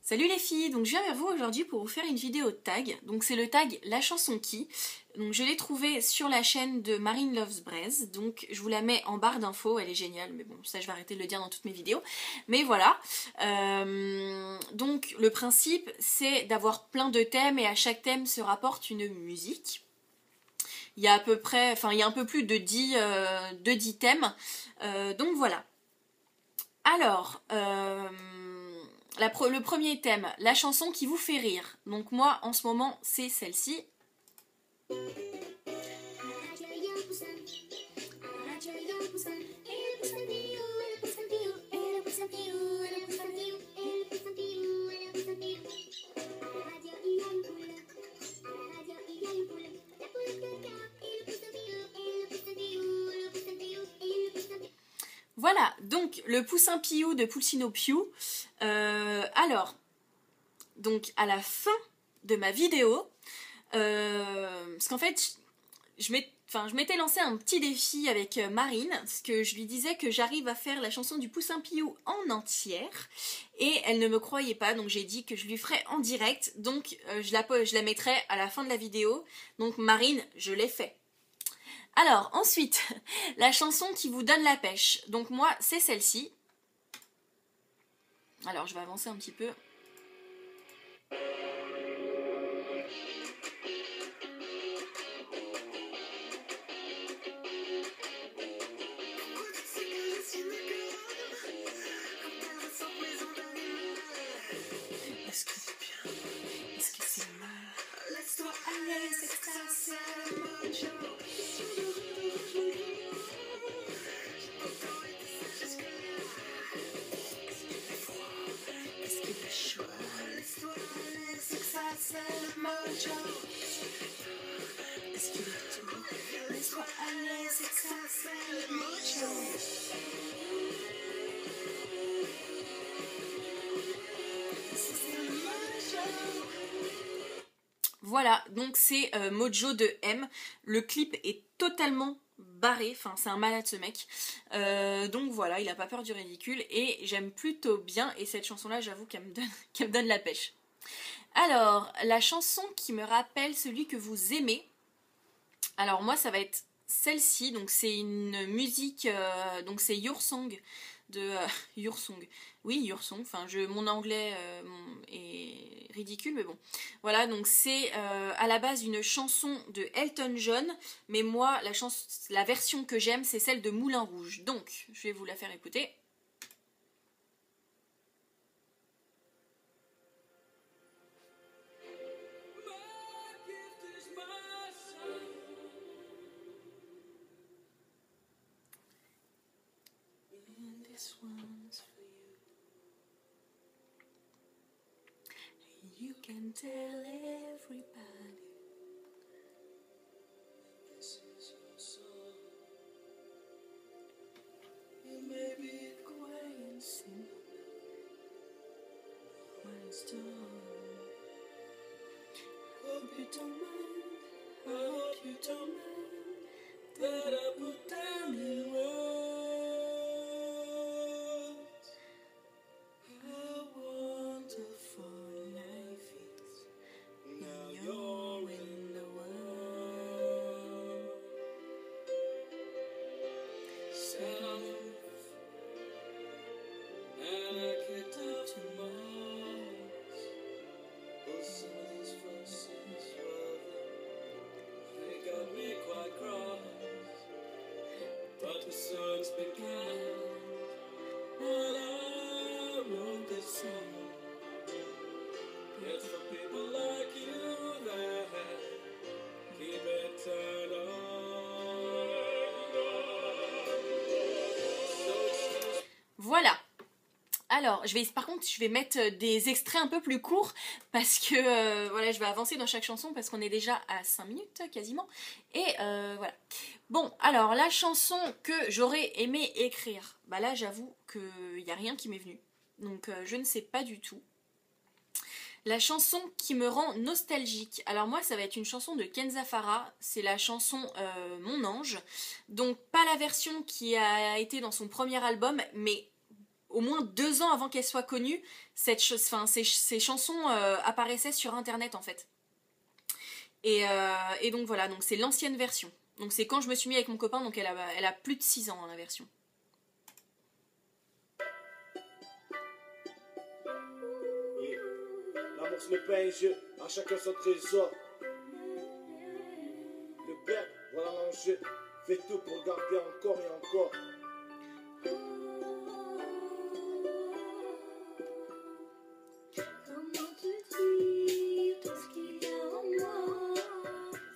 Salut les filles, donc je viens vers vous aujourd'hui pour vous faire une vidéo de tag. Donc c'est le tag La chanson qui. Donc je l'ai trouvé sur la chaîne de Marine Loves Braise. Donc je vous la mets en barre d'infos, elle est géniale, mais bon ça je vais arrêter de le dire dans toutes mes vidéos. Mais voilà. Donc le principe c'est d'avoir plein de thèmes et à chaque thème se rapporte une musique. Il y a à peu près, enfin il y a un peu plus de 10 thèmes. Donc voilà. Alors, le premier thème, la chanson qui vous fait rire. Donc moi, en ce moment, c'est celle-ci. Voilà, donc le Poussin Piou de Pulsino Piou. Alors, donc à la fin de ma vidéo, parce qu'en fait, je m'étais lancé un petit défi avec Marine, parce que je lui disais que j'arrive à faire la chanson du Poussin Piou en entière, et elle ne me croyait pas, donc j'ai dit que je lui ferais en direct, donc je la mettrai à la fin de la vidéo. Donc Marine, je l'ai fait. Alors, ensuite, la chanson qui vous donne la pêche. Donc moi, c'est celle-ci. Alors, je vais avancer un petit peu. Est-ce que c'est bien? Est-ce que c'est mal? Laisse-toi aller, c'est ça, c'est mojo. C'est mojo. Est-ce qu'il est tout? Laisse-toi aller, c'est que ça, c'est mojo. Voilà, donc c'est Mojo de M. Le clip est totalement barré, enfin c'est un malade ce mec. Donc voilà, il a pas peur du ridicule et j'aime plutôt bien. Et cette chanson-là, j'avoue qu'elle me donne la pêche. Alors, la chanson qui me rappelle celui que vous aimez. Alors moi, ça va être celle-ci. Donc c'est une musique, donc c'est Your Song de Your Song. Oui, Your Song. Enfin, mon anglais est ridicule, mais bon. Voilà, donc c'est à la base une chanson de Elton John, mais moi, la version que j'aime, c'est celle de Moulin Rouge. Donc, je vais vous la faire écouter. This one's for you. You can tell everybody this is your song. It may be quiet and simple when it's done. Hope you don't mind. I hope you don't mind that I put down in words. Voilà. Alors, par contre, je vais mettre des extraits un peu plus courts parce que voilà, je vais avancer dans chaque chanson parce qu'on est déjà à 5 minutes quasiment. Et voilà. Bon, alors la chanson que j'aurais aimé écrire, bah là j'avoue qu'il n'y a rien qui m'est venu. Donc je ne sais pas du tout. La chanson qui me rend nostalgique. Alors moi ça va être une chanson de Kenza Farah, c'est la chanson Mon Ange. Donc pas la version qui a été dans son premier album, mais au moins 2 ans avant qu'elle soit connue, ces chansons apparaissaient sur internet en fait. Et donc voilà, donc c'est l'ancienne version. Donc c'est quand je me suis mis avec mon copain, donc elle a plus de 6 ans la version. L'amour ce n'est pas un jeu, à chacun son trésor. Le père, voilà l'enjeu, fait tout pour garder encore et encore. Comment te dire tout ce qu'il y a en moi,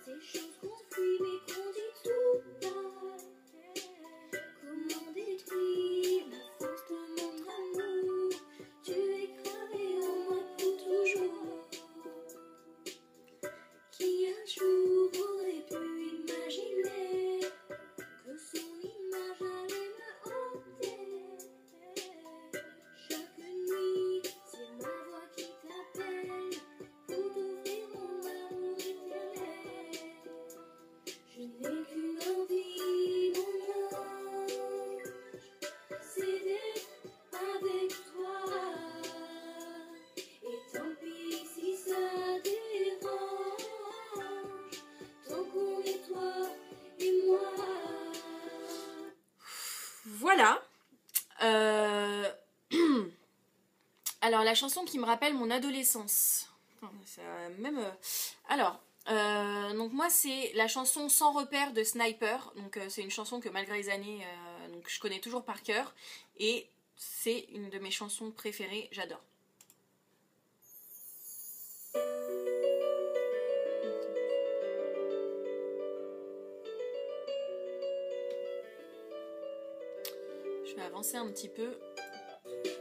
ces choses qu'on fuit mais qu'on dit tout bas. Comment détruire la force de mon amour, tu es gravé en moi pour toujours. Qui un jour aurait pu imaginer que son image allait me hanter. Chaque nuit, c'est ma voix qui t'appelle pour t'ouvrir mon amour éternel. Je n'ai qu'une envie, mon ange, c'est d'être avec toi. Et tant pis si ça dérange, tant qu'on est toi et moi. Voilà. Alors la chanson qui me rappelle mon adolescence. Même. Alors. Donc moi c'est la chanson Sans repère de Sniper, donc c'est une chanson que malgré les années donc je connais toujours par cœur et c'est une de mes chansons préférées, j'adore. Je vais avancer un petit peu.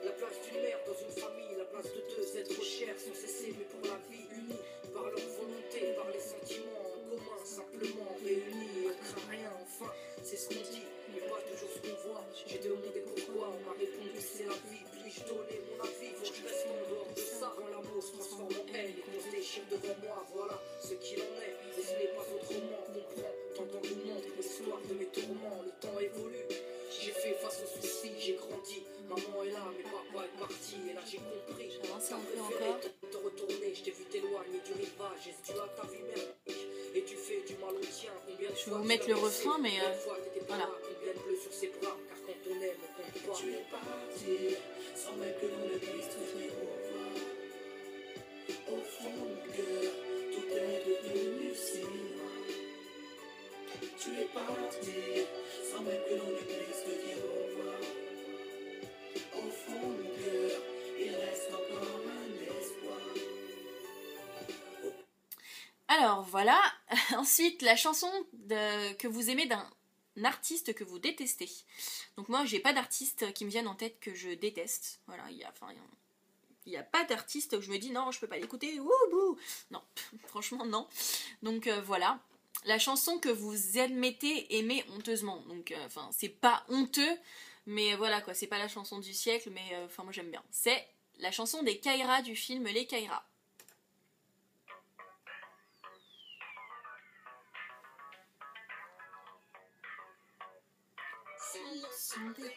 La place d'une mère dans une famille, la place de deux êtres chers sans cesser, mais pour la vie unis, par leur volonté, par les sentiments en commun, simplement réunis, et on craint rien, enfin, c'est ce qu'on dit, mais pas toujours ce qu'on voit. J'ai demandé pourquoi, on m'a répondu c'est la vie, puis-je donner mon avis, faut que je reste en dehors de ça, quand l'amour se transforme en haine, et qu'on se déchire devant moi, voilà ce qu'il en est, et ce n'est pas autrement, comprends, tant d'engouement, l'histoire de mes tourments, le temps évolue. J'ai fait face aux soucis, j'ai grandi. Maman est là, mais papa est parti. Et là j'ai compris. J'avance un peu préféré encore. te retourner. Je t'ai vu t'éloigner du rivage. Est-ce dû à ta vie merdique? Et tu fais du mal au tien. Combien de Je vais fois vous tu mettre l'as le laissé? refrain, mais Combien de fois t'étais pas voilà. là? Combien de bleus sur ses bras? Car quand on aime, on compte pas. Tu es parti, sans même que l'on ne puisse te dire au revoir. Au fond de mon cœur, tout est devenu si noir. Tu es parti, sans même que l'on ne puisse te dire au revoir. Au fond de mon cœur, il reste encore un espoir. Alors voilà, ensuite la chanson que vous aimez d'un artiste que vous détestez. Donc moi j'ai pas d'artiste qui me viennent en tête que je déteste. Voilà, il y a pas d'artiste où je me dis non je peux pas l'écouter, bouh. Non, franchement non. Donc voilà, la chanson que vous admettez aimer honteusement. Donc c'est pas honteux, mais voilà quoi, c'est pas la chanson du siècle, mais moi j'aime bien. C'est la chanson des Kaira du film Les Kaira. Fini les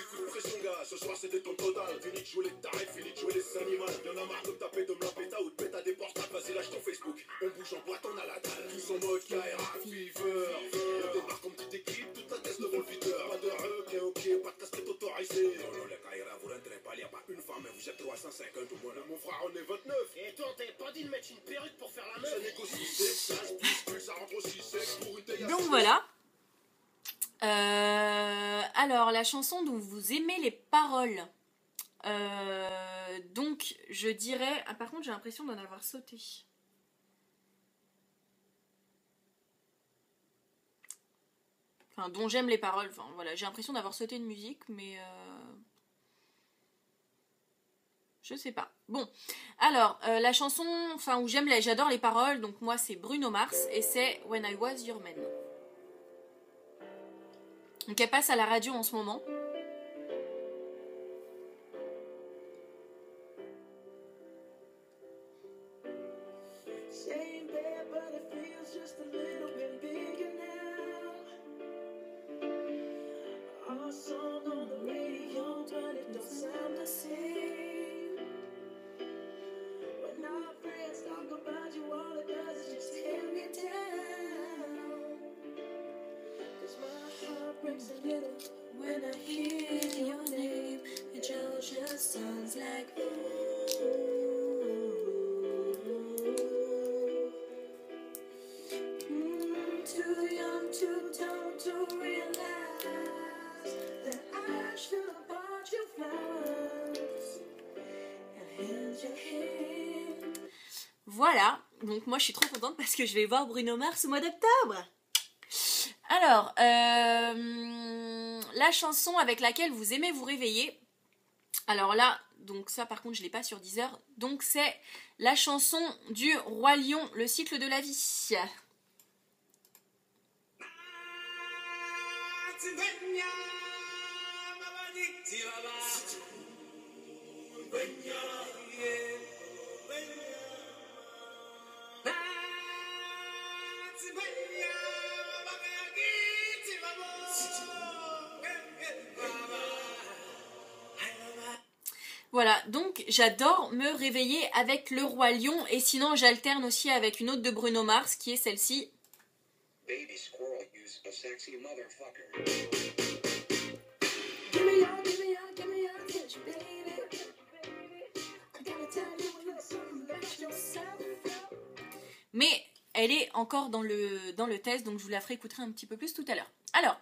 coups de pression, gars, ce soir c'est des tons total. Fini de jouer les tarifs, fini de jouer les animaux. Y'en a marre de me taper, de me la péta ou de péter à des portables. Vas-y, lâche ton Facebook. On bouge en boîte, on a la dalle. Tous en mode KRA, Fever. On débarque en petite équipe, toute la caisse devant le videur. Pas de ok, pas de casquette autorisée. Non, les KRA, vous rentrez pas, y'a pas une femme, vous êtes 350 au moins. Mon frère, on est 29. Et toi, t'avais pas dit de mettre une perruque pour faire la meuf? Ça négocie sec, ça se bouscule, ça rentre aussi sec pour une taille. Donc voilà. Alors la chanson dont vous aimez les paroles. Donc je dirais. Ah, par contre j'ai l'impression d'en avoir sauté. Enfin dont j'aime les paroles. Enfin voilà, j'ai l'impression d'avoir sauté une musique, mais je sais pas. Bon, alors la chanson, où j'adore les paroles. Donc moi c'est Bruno Mars et c'est When I Was Your Man. Donc elle passe à la radio en ce moment. breaks a little when I hear your name. It just sounds like too young, too dumb to realize that I should have bought you flowers and held your hand. Voilà, donc moi je suis trop contente parce que je vais voir Bruno Mars au mois d'octobre. Alors, la chanson avec laquelle vous aimez vous réveiller. Alors là, donc ça par contre je l'ai pas sur Deezer. Donc c'est la chanson du Roi Lion, le cycle de la vie. Voilà, donc j'adore me réveiller avec le Roi Lion et sinon j'alterne aussi avec une autre de Bruno Mars qui est celle-ci. Baby squirrel use a sexy motherfucker. Give me your attention, baby. I gotta tell you a little something about yourself. Mais elle est encore dans le test, donc je vous la ferai écouter un petit peu plus tout à l'heure. Alors,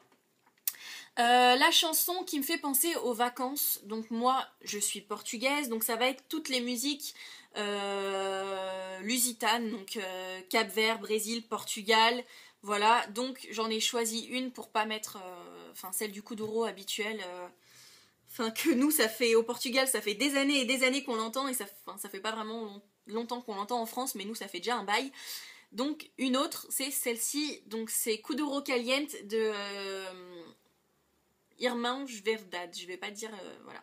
la chanson qui me fait penser aux vacances, donc moi je suis portugaise, donc ça va être toutes les musiques lusitanes, donc Cap-Vert, Brésil, Portugal, voilà, donc j'en ai choisi une pour pas mettre celle du Kuduro habituelle, que nous ça fait au Portugal, ça fait des années et des années qu'on l'entend et ça fait pas vraiment longtemps qu'on l'entend en France, mais nous ça fait déjà un bail. Donc une autre c'est celle-ci, donc c'est Kuduro Caliente de Irmãos Verdade, je vais pas dire voilà.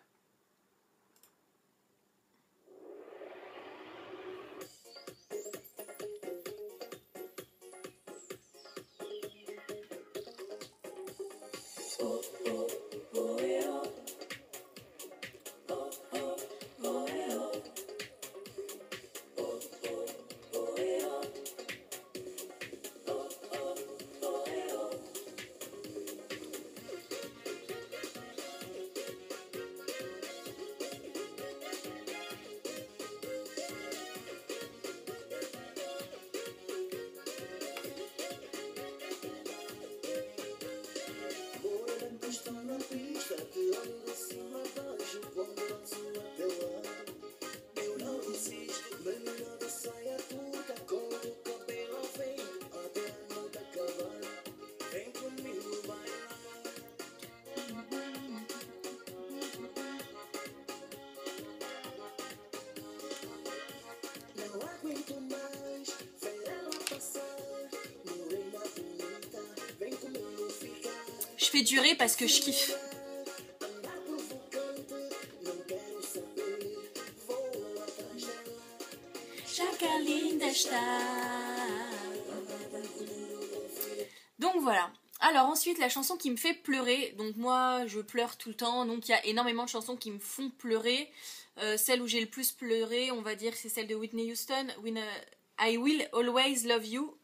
Je fais durer parce que je kiffe. Donc voilà. Alors ensuite la chanson qui me fait pleurer. Donc moi je pleure tout le temps. Donc il y a énormément de chansons qui me font pleurer. Celle où j'ai le plus pleuré, on va dire, c'est celle de Whitney Houston, I Will Always Love You,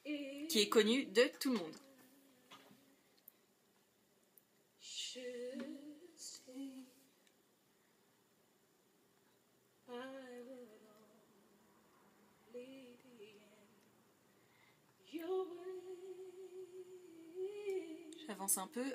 qui est connue de tout le monde. J'avance un peu.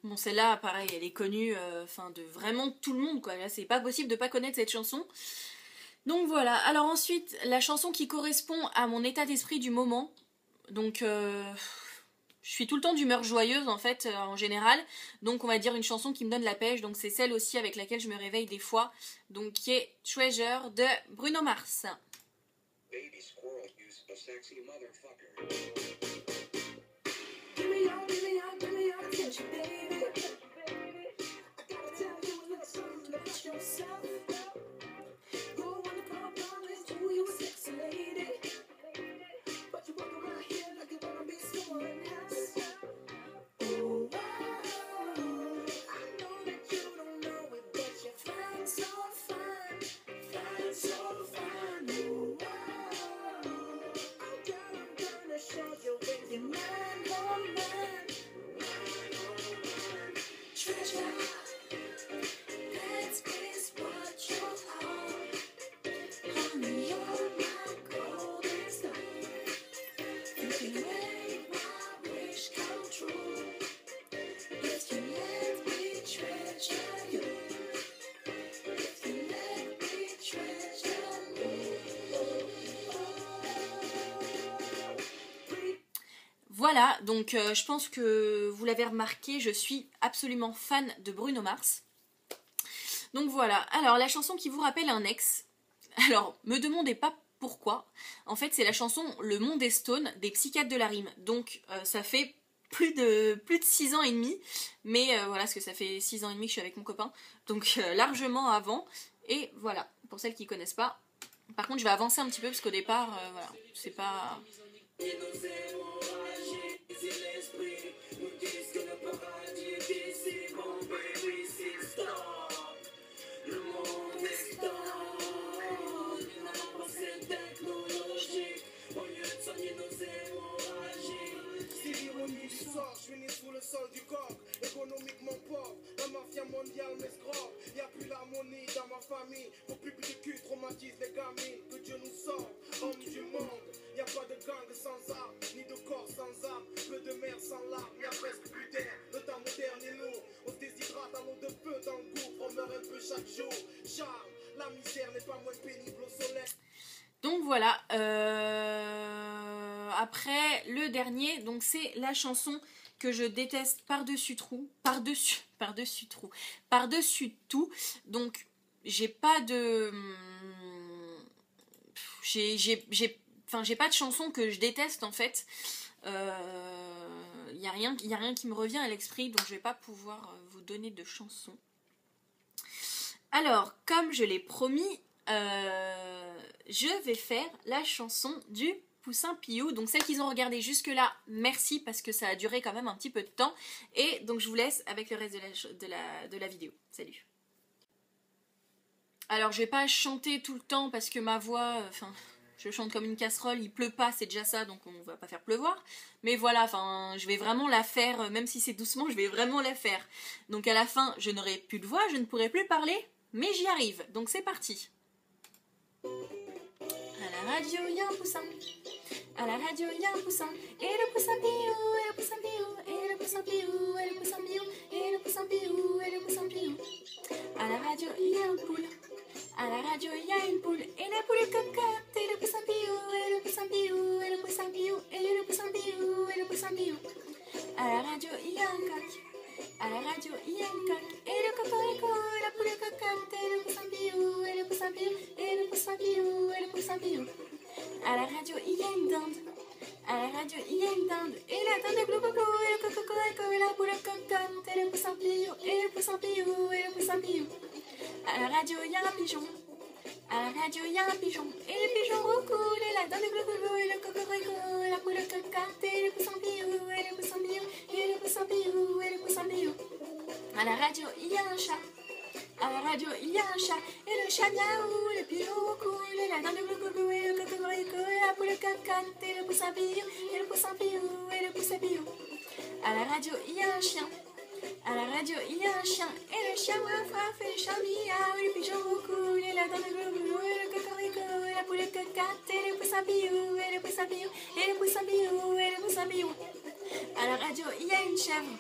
Bon, celle-là, pareil, elle est connue de vraiment tout le monde, quoi. Là, c'est pas possible de pas connaître cette chanson. Donc voilà. Alors ensuite, la chanson qui correspond à mon état d'esprit du moment. Donc, je suis tout le temps d'humeur joyeuse, en fait, en général. Donc, on va dire une chanson qui me donne la pêche. Donc, c'est celle aussi avec laquelle je me réveille des fois. Donc, qui est Treasure de Bruno Mars. Baby squirrel use a sexy motherfucker. Give me all attention, baby. I gotta tell you a little something about yourself. Go on the club, darling, you a sexy lady. But you walk around here like you wanna be someone else. Oh, I know that you don't know it, but you're fine, so fine. Fine, so fine. Oh, girl, I'm gonna show you when you're mine, oh mine. Treasure, that is what you are. Honey, you're my golden star. You can make my wish come true if you let me treasure you. If you let me treasure you. Voilà, donc je pense que vous l'avez remarqué, je suis absolument fan de Bruno Mars. Donc voilà, alors la chanson qui vous rappelle un ex, alors me demandez pas pourquoi, en fait c'est la chanson Le Monde est Stone des Psychiatres de la Rime, donc ça fait plus de 6 ans et demi, mais voilà, parce que ça fait 6 ans et demi que je suis avec mon copain, donc largement avant, et voilà, pour celles qui connaissent pas. Par contre je vais avancer un petit peu parce qu'au départ, voilà, c'est pas... Je suis né sous le sol du corps, économiquement pauvre, la mafia mondiale m'escroque. Y'a plus l'harmonie dans ma famille, mon public de cul traumatise les gamines. Que Dieu nous sauve, hommes du monde. Y'a pas de gang sans armes, ni de corps sans âme, peu de mer sans larmes, y'a presque plus d'air. Le temps moderne est lourd, on se déshydrate à l'eau de feu dans le gouffre, on meurt un peu chaque jour. Charme, la misère n'est pas moins pénible au soleil. Donc voilà, après le dernier, donc c'est la chanson que je déteste par-dessus tout, donc j'ai pas de... j'ai pas de chanson que je déteste en fait, y a rien qui me revient à l'esprit, donc je vais pas pouvoir vous donner de chansons. Alors, comme je l'ai promis, je vais faire la chanson du Poussin Piou, donc celle qu'ils ont regardée jusque là, merci parce que ça a duré quand même un petit peu de temps, et donc je vous laisse avec le reste de la vidéo. Salut. Alors je vais pas chanter tout le temps parce que ma voix, enfin je chante comme une casserole, il pleut pas, c'est déjà ça, donc on va pas faire pleuvoir, mais voilà, enfin je vais vraiment la faire, même si c'est doucement, je vais vraiment la faire. Donc à la fin je n'aurai plus de voix, je ne pourrai plus parler, mais j'y arrive, donc c'est parti. À la radio, il y a un poussin. À la radio, il y a un poussin. Et le poussin piou, et le poussin piou, et le poussin piou, et le poussin piou, et le poussin piou, et le poussin piou. À la radio, il y a une poule. À la radio, il y a une poule. Et la poule cocotte, et le poussin piou, et le poussin piou, et le poussin piou, et le poussin piou, et le poussin piou. À la radio, il y a un coq. À la radio, il y a une coque, et le cocorico, et la poule cocotte, et le poussin piou, et le poussin piou, et le poussin piou, et le poussin piou. À la radio, il y a une dinde. À la radio, il y a une dinde, et la dinde glou glou glou, et le cocorico, et la poule cocotte, et le poussin piou, et le poussin piou, et le poussin piou. À la radio, il y a un pigeon. À la radio, il y a un pigeon, et le pigeon roucoule, et la dinde glou glou glou, et le cocorico, et la poule cocotte, et le poussin piou, et le poussin piou, et le poussin piou, et le poussin piou. À la radio, il y a un chat. À la radio, il y a un chat, et le chat miaou, le pigeon roucoule, et la dinde glou glou glou, et le cocorico, et la poule cocotte, et le poussin piou, et le poussin piou, et le poussin piou. À la radio, il y a un chien. À la radio, il y a un chien, et le chien waf et le chat miaou, et le pigeon roucoule, et la dinde glou glou glou, et le cocorico, et la poule cocotte, et le poussin piou, et le poussin piou, et le poussin piou, et le poussin piou. À la radio, il y a une chèvre.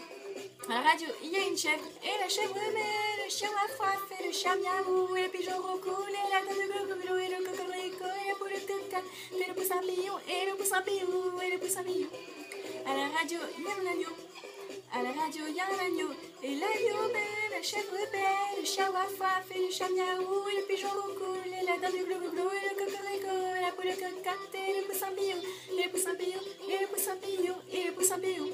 À la radio, il y a une chèvre, et la chèvre met, le chien waf et le chat miaou, et le pigeon roucoule, et la dinde glou glou glou, et le cocorico, et la poule cocotte, et le poussin piou, et le poussin piou, et le poussin piou. À la radio, il y a un agneau. À la radio, il y a un agneau. Et l'agneau belle, la chèvre belle, le chat waf waf et le chat miaou, et le pigeon roucoule, et la dinde glou glou glou, et le cocorico, et la poule cocotte, et le poussin bio, et le poussin bio, et le poussin bio, et le poussin bio.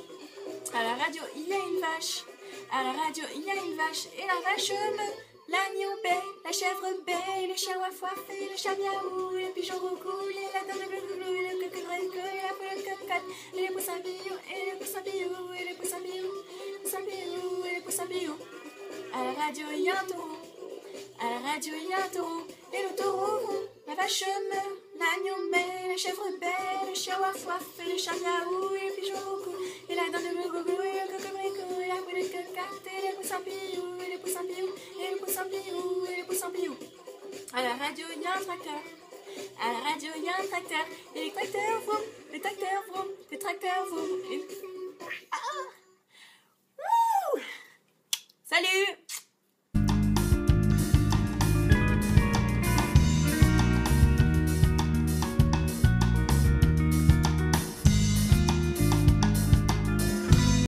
À la radio, il y a une vache. À la radio, il y a une vache, et la vache meut. L'agneau bête, la chèvre bête, le chien waf waf, et le chat miaou, et le pigeon roucoule, et la dinde glou glou glou, et le cocorico, et la poule cocotte, et le poussin bio, et le poussin bio, et le poussin bio, poussin bio, et le poussin bio. À la radio, il y a un taureau. À la radio, il y a un taureau, et le taureau rond, la vache meurt, l'agneau met, la chèvre bête, le chien waf waf, et le chat miaou, et le pigeon roucoule, et la dinde glou glou glou, et le cocorico, et la poule cocotte, et le poussin bio, et le poussin bio, et le poussin bio, et le poussin bio. À la radio, il y a un tracteur. À la radio, il y a un tracteur, et les tracteurs vroom, les tracteurs vroom, les tracteurs vroom,